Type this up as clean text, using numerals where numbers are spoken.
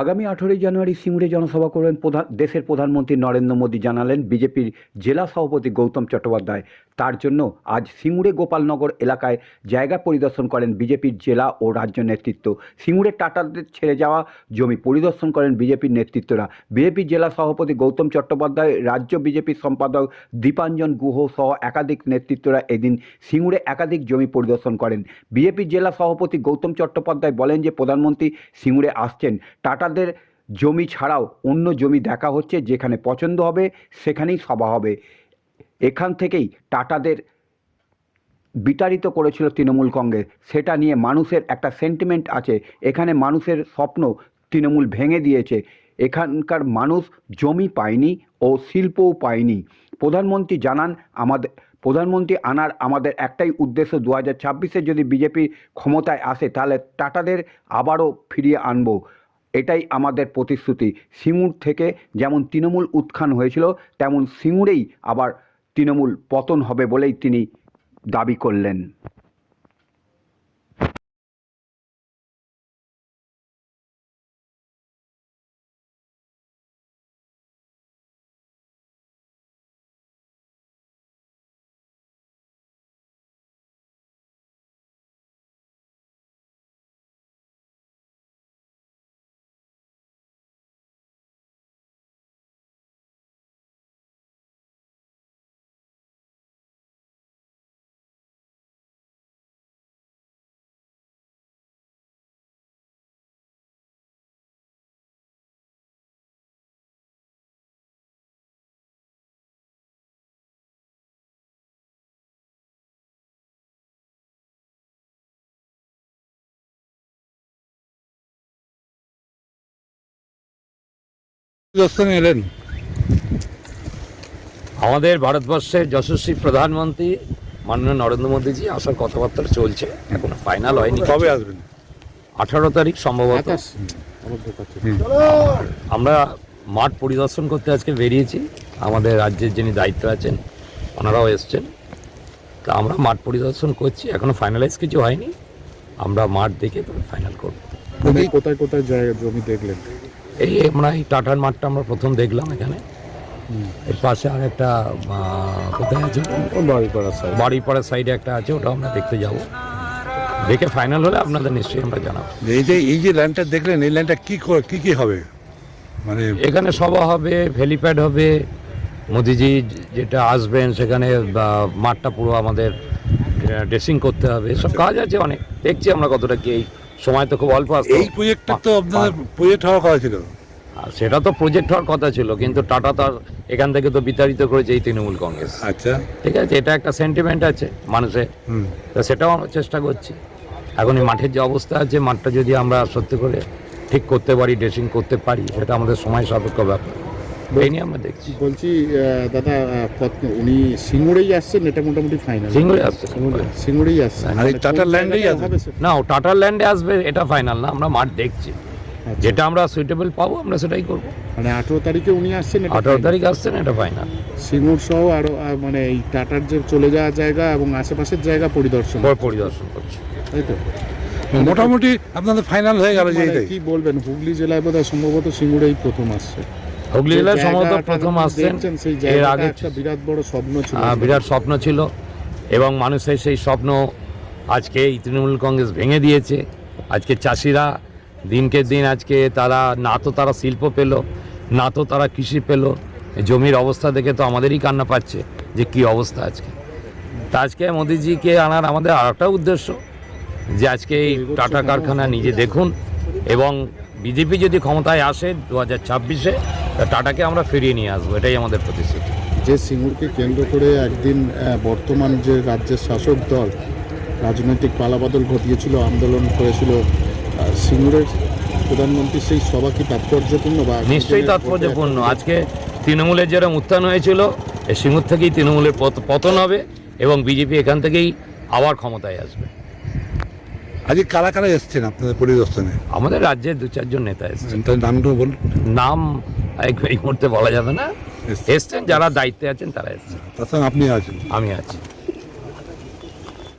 আগামী 18 জানুয়ারি সিঙ্গুরে জনসভা করবেন দেশের প্রধানমন্ত্রী নরেন্দ্র মোদী জানালেন বিজেপির জেলা সভাপতি গৌতম চট্টোপাধ্যায়। তার জন্য আজ সিঙ্গুরে গোপালনগর এলাকায় জায়গা পরিদর্শন করেন বিজেপির জেলা ও রাজ্য নেতৃত্ব। সিঙ্গুরে টাটাদের ছেড়ে যাওয়া জমি পরিদর্শন করেন বিজেপির নেতৃত্বরা। বিজেপির জেলা সভাপতি গৌতম চট্টোপাধ্যায়, রাজ্য বিজেপির সম্পাদক দীপাঞ্জন গুহ সহ একাধিক নেতৃত্বরা এদিন সিঙ্গুরে একাধিক জমি পরিদর্শন করেন। বিজেপির জেলা সভাপতি গৌতম চট্টোপাধ্যায় বলেন যে প্রধানমন্ত্রী সিঙ্গুরে আসছেন, টাটাদের জমি ছাড়াও অন্য জমি দেখা হচ্ছে, যেখানে পছন্দ হবে সেখানেই সভা হবে। এখান থেকেই টাটাদের বিতাড়িত করেছিল তৃণমূল কংগ্রেস, সেটা নিয়ে মানুষের একটা সেন্টিমেন্ট আছে। এখানে মানুষের স্বপ্ন তৃণমূল ভেঙে দিয়েছে। এখানকার মানুষ জমি পায়নি ও শিল্পও পায়নি। প্রধানমন্ত্রী আনার আমাদের একটাই উদ্দেশ্য, 2026-এ যদি বিজেপি ক্ষমতায় আসে তাহলে টাটাদের আবারও ফিরিয়ে আনবো, এটাই আমাদের প্রতিশ্রুতি। সিঙ্গুর থেকে যেমন তৃণমূল উত্থান হয়েছিল, তেমন সিঙ্গুরেই আবার তৃণমূল পতন হবে বলেই তিনি দাবি করলেন। এলেন আমাদের ভারতবর্ষের যশস্বী প্রধানমন্ত্রী মাননীয় নরেন্দ্র মোদীজি আসার কথাবার্তা চলছে, এখন ফাইনাল হয়নি। কবে আসবেন? 18 তারিখ সম্ভবত। আমরা মাঠ পরিদর্শন করতে আজকে বেরিয়েছি। আমাদের রাজ্যের যিনি দায়িত্ব আছেন ওনারাও এসছেন, তা আমরা মাঠ পরিদর্শন করছি। এখনো ফাইনালাইজ কিছু হয়নি, আমরা মাঠ দেখে তবে ফাইনাল করব। কোথায় কোথায় জায়গা জমি দেখলেন? আমরা এই টাটার মাঠটা আমরা প্রথম দেখলাম এখানে। এর পাশে আর একটা কোথায় আছে, বাড়িপাড়ার সাইডে একটা আছে, ওটা আমরা দেখতে যাব। দেখে ফাইনাল হলে আপনাদের নিশ্চয়ই আমরা জানাবো। এই যে ল্যান্ডটা দেখলেন, এই ল্যান্ডটা কি হবে? মানে এখানে সভা হবে, হেলিপ্যাড হবে, মোদিজি যেটা আসবেন সেখানে মাঠটা পুরো আমাদের ড্রেসিং করতে হবে, সব কাজ আছে অনেক। দেখছি আমরা কতটা কি, এই সময় তো খুব অল্প আসছে। এই প্রজেক্টটা তো আপনাদের প্রজেক্ট হওয়ার কথা ছিল। সেটা তো প্রজেক্ট হওয়ার কথা ছিল, কিন্তু টাটা তার এখান থেকে তো বিতাড়িত করেছে এই তৃণমূল কংগ্রেস। আচ্ছা, ঠিক আছে, এটা একটা সেন্টিমেন্ট আছে মানুষের, তো সেটাও আমরা চেষ্টা করছি। এখন এই মাঠের যে অবস্থা আছে, মাঠটা যদি আমরা সত্যি করে ঠিক করতে পারি, ড্রেসিং করতে পারি, সেটা আমাদের সময় সাপেক্ষ ব্যাপার। এই নিয়ে আমরা দেখছি। বলছি দাদা, উনি সিঙ্গুরেই আসছেন, এটা মোটামুটি ফাইনাল? সিঙ্গুরে আসছে, সিঙ্গুরেই আসছে। আর এই টাটার ল্যান্ডেই আসবে না, ও টাটার ল্যান্ডে আসবে এটা ফাইনাল না, আমরা মাঠ দেখছি। যেটা আমরা সুইটেবল পাবো আমরা সেটাই করবো। মানে 18 তারিখে উনি আসছেন, 18 তারিখ আসছেন, এটা ফাইনাল। সিঙ্গুর সহ আরো মানে এই টাটার যে চলে যাওয়া জায়গা এবং আশেপাশের জায়গা পরিদর্শন করছি, তাই তো? মোটামুটি আপনাদের ফাইনাল হয়ে গেল। যে কি বলবেন, হুগলি জেলায় বোধহয় সম্ভবত সিঙ্গুরেই প্রথম আসছে। হুগলি জেলায় সম্ভবত প্রথম আসছেন। এর আগে একটা বিরাট বড় স্বপ্ন ছিল, বিরাট স্বপ্ন ছিল, এবং মানুষের সেই স্বপ্ন আজকে এই তৃণমূল কংগ্রেস ভেঙে দিয়েছে। আজকে চাষিরা দিনকে দিন আজকে তারা না তো তারা শিল্প পেল, না তো তারা কৃষি পেল। জমির অবস্থা দেখে তো আমাদেরই কান্না পাচ্ছে যে কি অবস্থা আজকে। তা আজকে মোদিজিকে আনার আমাদের আর একটা উদ্দেশ্য, যে আজকে এই টাটা কারখানা নিজে দেখুন, এবং বিজেপি যদি ক্ষমতায় আসে 2026-এ, টাটাকে আমরা ফিরিয়ে নিয়ে আসবো, এটাই আমাদের প্রতিশ্রুতি। যে সিঙ্গুরকে কেন্দ্র করে একদিন বর্তমান যে রাজ্যের শাসক দল রাজনৈতিক পালাবদল ঘটিয়েছিল, আন্দোলন করেছিল, সিঙ্গুরের প্রধানমন্ত্রী সেই সভা কি তাৎপর্যপূর্ণ? বা নিশ্চয়ই তাৎপর্যপূর্ণ। আজকে তৃণমূলের যেরকম উত্থান হয়েছিল, এই সিঙ্গুর থেকেই তৃণমূলের পতন হবে, এবং বিজেপি এখান থেকেই আবার ক্ষমতায় আসবে। আজকে কারা কারা এসছেন আপনাদের পরিদর্শনে? আমাদের রাজ্যের 2-4 জন নেতা এসছেন। তার নামটা বলুন। নাম এই মুহূর্তে বলা যাবে না। এসছেন যারা দায়িত্বে আছেন তারা এসছেন। তাছাড়া আপনি আছেন? আমি আছি।